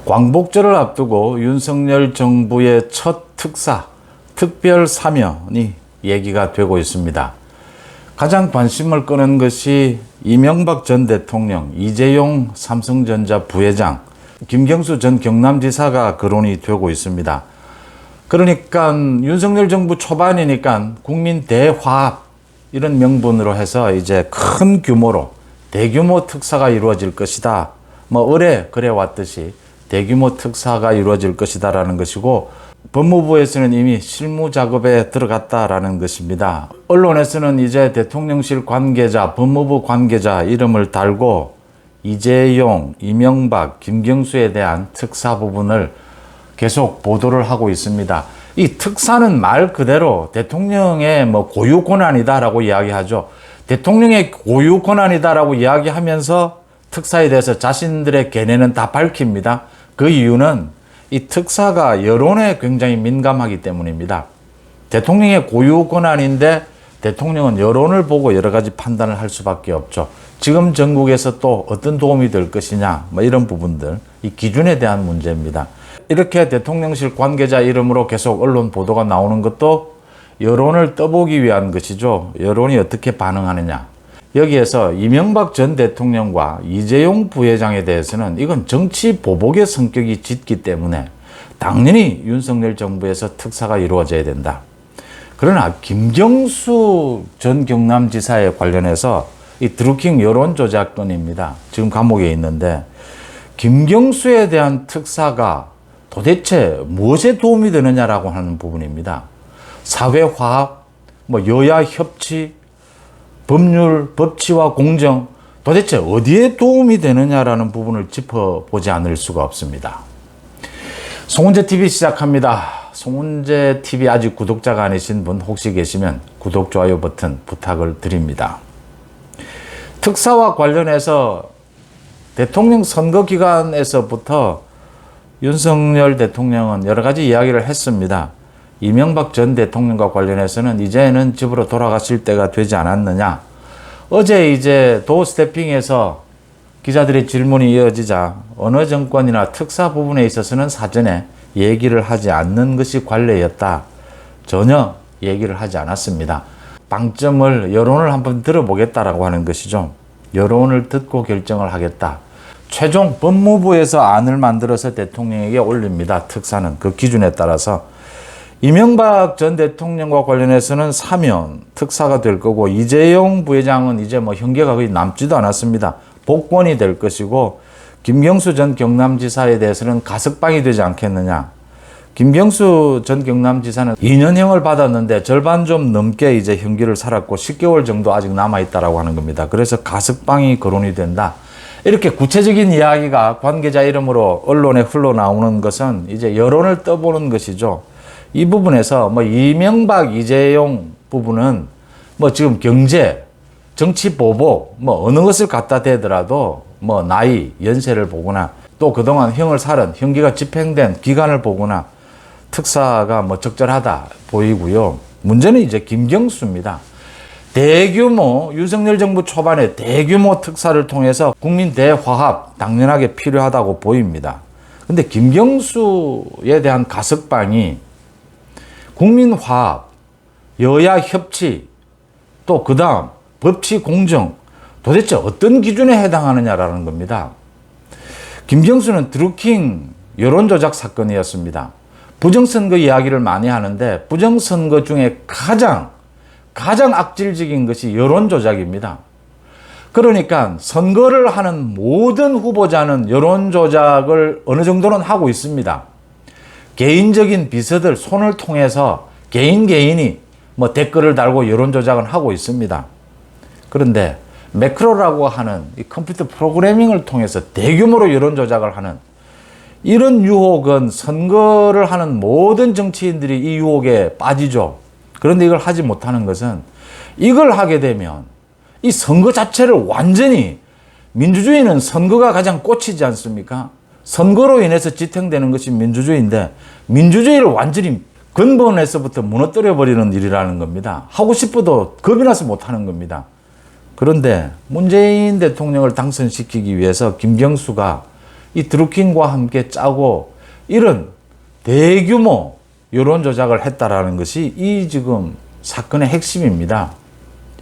광복절을 앞두고 윤석열 정부의 첫 특사, 특별 사면이 얘기가 되고 있습니다. 가장 관심을 끄는 것이 이명박 전 대통령, 이재용 삼성전자 부회장, 김경수 전 경남지사가 거론이 되고 있습니다. 그러니까 윤석열 정부 초반이니까 국민 대화합 이런 명분으로 해서 이제 큰 규모로 대규모 특사가 이루어질 것이다. 올해 그래 왔듯이 대규모 특사가 이루어질 것이다라는 것이고, 법무부에서는 이미 실무 작업에 들어갔다라는 것입니다. 언론에서는 이제 대통령실 관계자, 법무부 관계자 이름을 달고 이재용, 이명박, 김경수에 대한 특사 부분을 계속 보도를 하고 있습니다. 이 특사는 말 그대로 대통령의 고유 권한이다라고 이야기하죠. 대통령의 고유 권한이다라고 이야기하면서 특사에 대해서 자신들의 견해는 다 밝힙니다. 그 이유는 이 특사가 여론에 굉장히 민감하기 때문입니다. 대통령의 고유 권한인데 대통령은 여론을 보고 여러 가지 판단을 할 수밖에 없죠. 지금 전국에서 또 어떤 도움이 될 것이냐, 이런 부분들, 이 기준에 대한 문제입니다. 이렇게 대통령실 관계자 이름으로 계속 언론 보도가 나오는 것도 여론을 떠보기 위한 것이죠. 여론이 어떻게 반응하느냐. 여기에서 이명박 전 대통령과 이재용 부회장에 대해서는 이건 정치 보복의 성격이 짙기 때문에 당연히 윤석열 정부에서 특사가 이루어져야 된다. 그러나 김경수 전 경남지사에 관련해서 이 드루킹 여론 조작 건입니다. 지금 감옥에 있는데, 김경수에 대한 특사가 도대체 무엇에 도움이 되느냐라고 하는 부분입니다. 사회화합, 여야 협치, 법률, 법치와 공정, 도대체 어디에 도움이 되느냐라는 부분을 짚어보지 않을 수가 없습니다. 송은재TV 시작합니다. 송은재TV 아직 구독자가 아니신 분 혹시 계시면 구독, 좋아요 버튼 부탁을 드립니다. 특사와 관련해서 대통령 선거 기간에서부터 윤석열 대통령은 여러 가지 이야기를 했습니다. 이명박 전 대통령과 관련해서는 이제는 집으로 돌아가실 때가 되지 않았느냐. 어제 이제 도스태핑에서 기자들의 질문이 이어지자 어느 정권이나 특사 부분에 있어서는 사전에 얘기를 하지 않는 것이 관례였다. 전혀 얘기를 하지 않았습니다. 방점을, 여론을 한번 들어보겠다라고 하는 것이죠. 여론을 듣고 결정을 하겠다. 최종 법무부에서 안을 만들어서 대통령에게 올립니다. 특사는 그 기준에 따라서. 이명박 전 대통령과 관련해서는 사면, 특사가 될 거고, 이재용 부회장은 이제 형계가 거의 남지도 않았습니다. 복권이 될 것이고, 김경수 전 경남지사에 대해서는 가석방이 되지 않겠느냐. 김경수 전 경남지사는 2년형을 받았는데 절반 좀 넘게 이제 형기를 살았고 10개월 정도 아직 남아있다라고 하는 겁니다. 그래서 가석방이 거론이 된다. 이렇게 구체적인 이야기가 관계자 이름으로 언론에 흘러나오는 것은 이제 여론을 떠보는 것이죠. 이 부분에서 이명박, 이재용 부분은 지금 경제, 정치 보복, 어느 것을 갖다 대더라도 나이, 연세를 보거나 또 그동안 형을 살은, 형기가 집행된 기간을 보거나 특사가 적절하다 보이고요. 문제는 이제 김경수입니다. 대규모, 윤석열 정부 초반에 대규모 특사를 통해서 국민 대화합 당연하게 필요하다고 보입니다. 근데 김경수에 대한 가석방이 국민화합, 여야 협치, 또 그 다음 법치 공정, 도대체 어떤 기준에 해당하느냐라는 겁니다. 김경수는 드루킹 여론조작 사건이었습니다. 부정선거 이야기를 많이 하는데 부정선거 중에 가장 악질적인 것이 여론조작입니다. 그러니까 선거를 하는 모든 후보자는 여론조작을 어느 정도는 하고 있습니다. 개인적인 비서들 손을 통해서 개인이 댓글을 달고 여론조작을 하고 있습니다. 그런데 매크로라고 하는 이 컴퓨터 프로그래밍을 통해서 대규모로 여론조작을 하는 이런 유혹은 선거를 하는 모든 정치인들이 이 유혹에 빠지죠. 그런데 이걸 하지 못하는 것은 이걸 하게 되면 이 선거 자체를 완전히, 민주주의는 선거가 가장 꽃이지 않습니까? 선거로 인해서 지탱되는 것이 민주주의인데 민주주의를 완전히 근본에서부터 무너뜨려버리는 일이라는 겁니다. 하고 싶어도 겁이 나서 못하는 겁니다. 그런데 문재인 대통령을 당선시키기 위해서 김경수가 이 드루킹과 함께 짜고 이런 대규모 여론 조작을 했다라는 것이 이 지금 사건의 핵심입니다.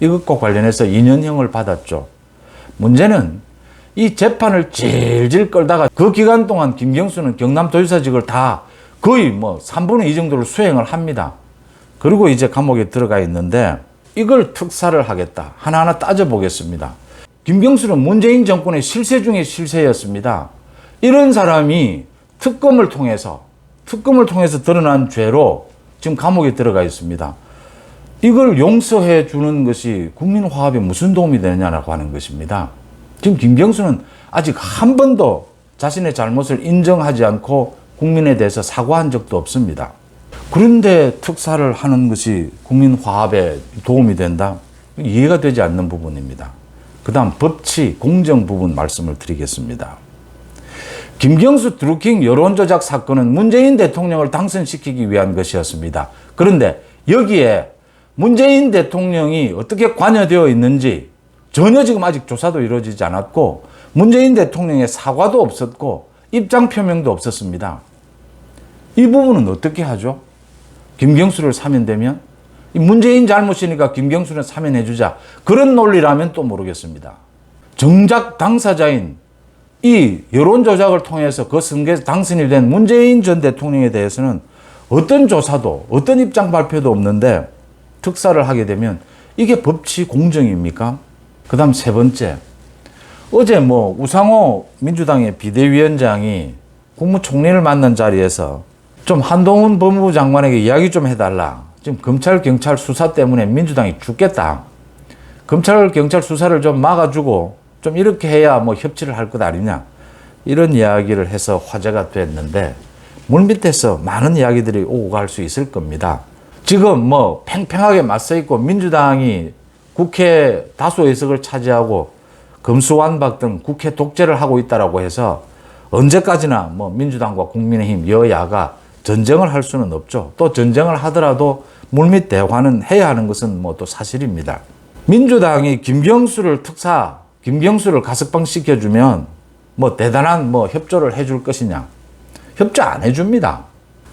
이것과 관련해서 2년형을 받았죠. 문제는 이 재판을 질질 끌다가 그 기간 동안 김경수는 경남도지사직을 다 거의 3분의 2 정도를 수행을 합니다. 그리고 이제 감옥에 들어가 있는데 이걸 특사를 하겠다. 하나하나 따져보겠습니다. 김경수는 문재인 정권의 실세 중에 실세였습니다. 이런 사람이 특검을 통해서 드러난 죄로 지금 감옥에 들어가 있습니다. 이걸 용서해 주는 것이 국민 화합에 무슨 도움이 되느냐라고 하는 것입니다. 지금 김경수는 아직 한 번도 자신의 잘못을 인정하지 않고 국민에 대해서 사과한 적도 없습니다. 그런데 특사를 하는 것이 국민 화합에 도움이 된다? 이해가 되지 않는 부분입니다. 그 다음 법치, 공정 부분 말씀을 드리겠습니다. 김경수 드루킹 여론조작 사건은 문재인 대통령을 당선시키기 위한 것이었습니다. 그런데 여기에 문재인 대통령이 어떻게 관여되어 있는지 전혀 지금 아직 조사도 이루어지지 않았고 문재인 대통령의 사과도 없었고 입장 표명도 없었습니다. 이 부분은 어떻게 하죠? 김경수를 사면되면 문재인 잘못이니까 김경수는 사면해주자. 그런 논리라면 또 모르겠습니다. 정작 당사자인 이 여론조작을 통해서 그 선거에서 당선이 된 문재인 전 대통령에 대해서는 어떤 조사도 어떤 입장 발표도 없는데 특사를 하게 되면 이게 법치 공정입니까? 그 다음 세 번째, 어제 우상호 민주당의 비대위원장이 국무총리를 만난 자리에서 좀 한동훈 법무부 장관에게 이야기 좀 해달라. 지금 검찰 경찰 수사 때문에 민주당이 죽겠다. 검찰 경찰 수사를 좀 막아주고 좀 이렇게 해야 협치를 할 것 아니냐. 이런 이야기를 해서 화제가 됐는데 물밑에서 많은 이야기들이 오고 갈 수 있을 겁니다. 지금 팽팽하게 맞서 있고 민주당이 국회 다수 의석을 차지하고 검수완박 등 국회 독재를 하고 있다라고 해서 언제까지나 민주당과 국민의힘 여야가 전쟁을 할 수는 없죠. 또 전쟁을 하더라도 물밑 대화는 해야 하는 것은 또 사실입니다. 민주당이 김경수를 가석방 시켜주면 대단한 협조를 해줄 것이냐. 협조 안 해줍니다.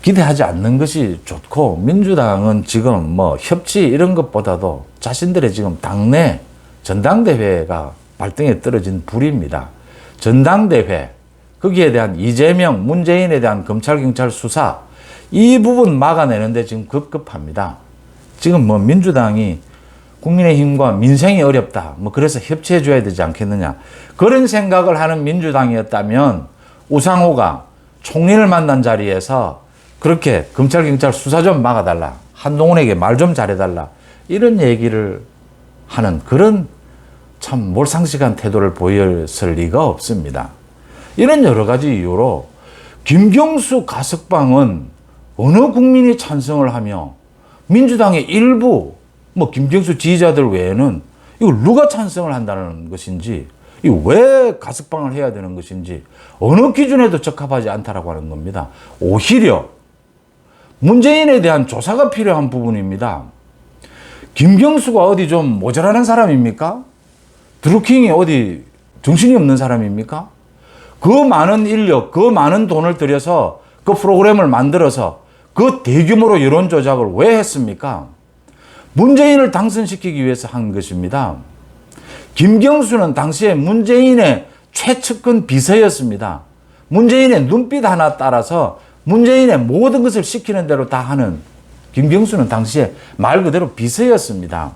기대하지 않는 것이 좋고 민주당은 지금 협치 이런 것보다도 자신들의 지금 당내 전당대회가 발등에 떨어진 불입니다. 전당대회, 거기에 대한 이재명, 문재인에 대한 검찰, 경찰 수사 이 부분 막아내는데 지금 급급합니다. 지금 민주당이 국민의힘과 민생이 어렵다. 그래서 협치해 줘야 되지 않겠느냐. 그런 생각을 하는 민주당이었다면 우상호가 총리를 만난 자리에서 그렇게 검찰, 경찰 수사 좀 막아달라. 한동훈에게 말 좀 잘해달라. 이런 얘기를 하는 그런 참 몰상식한 태도를 보였을 리가 없습니다. 이런 여러 가지 이유로 김경수 가석방은 어느 국민이 찬성을 하며 민주당의 일부 김경수 지지자들 외에는 이걸 누가 찬성을 한다는 것인지 이거 왜 가석방을 해야 되는 것인지 어느 기준에도 적합하지 않다라고 하는 겁니다. 오히려 문재인에 대한 조사가 필요한 부분입니다. 김경수가 어디 좀 모자라는 사람입니까? 드루킹이 어디 정신이 없는 사람입니까? 그 많은 인력, 그 많은 돈을 들여서 그 프로그램을 만들어서 그 대규모로 여론 조작을 왜 했습니까? 문재인을 당선시키기 위해서 한 것입니다. 김경수는 당시에 문재인의 최측근 비서였습니다. 문재인의 눈빛 하나 따라서 문재인의 모든 것을 시키는 대로 다 하는 김경수는 당시에 말 그대로 비서였습니다.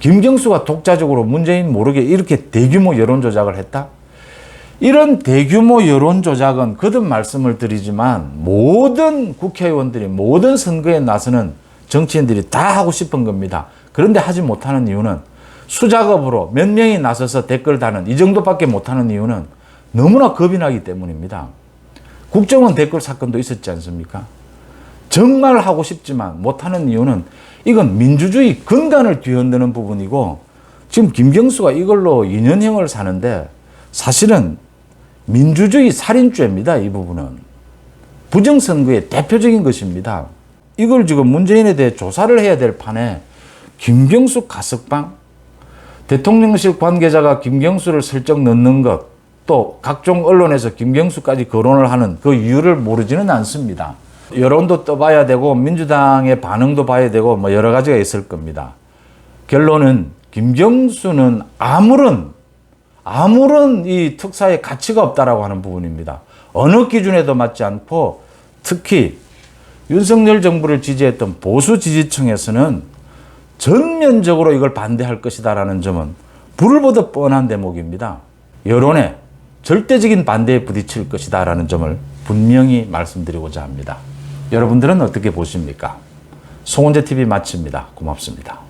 김경수가 독자적으로 문재인 모르게 이렇게 대규모 여론 조작을 했다? 이런 대규모 여론 조작은 거듭 말씀을 드리지만 모든 국회의원들이 모든 선거에 나서는 정치인들이 다 하고 싶은 겁니다. 그런데 하지 못하는 이유는 수작업으로 몇 명이 나서서 댓글 다는 이 정도밖에 못하는 이유는 너무나 겁이 나기 때문입니다. 국정원 댓글 사건도 있었지 않습니까? 정말 하고 싶지만 못하는 이유는 이건 민주주의 근간을 뒤흔드는 부분이고 지금 김경수가 이걸로 2년형을 사는데 사실은 민주주의 살인죄입니다. 이 부분은. 부정선거의 대표적인 것입니다. 이걸 지금 문재인에 대해 조사를 해야 될 판에 김경수 가석방? 대통령실 관계자가 김경수를 슬쩍 넣는 것 또 각종 언론에서 김경수까지 거론을 하는 그 이유를 모르지는 않습니다. 여론도 떠봐야 되고 민주당의 반응도 봐야 되고 뭐 여러 가지가 있을 겁니다. 결론은 김경수는 아무런 이 특사의 가치가 없다라고 하는 부분입니다. 어느 기준에도 맞지 않고 특히 윤석열 정부를 지지했던 보수 지지층에서는 전면적으로 이걸 반대할 것이다라는 점은 불을 보듯 뻔한 대목입니다. 여론에 절대적인 반대에 부딪힐 것이다라는 점을 분명히 말씀드리고자 합니다. 여러분들은 어떻게 보십니까? 송은재TV 마칩니다. 고맙습니다.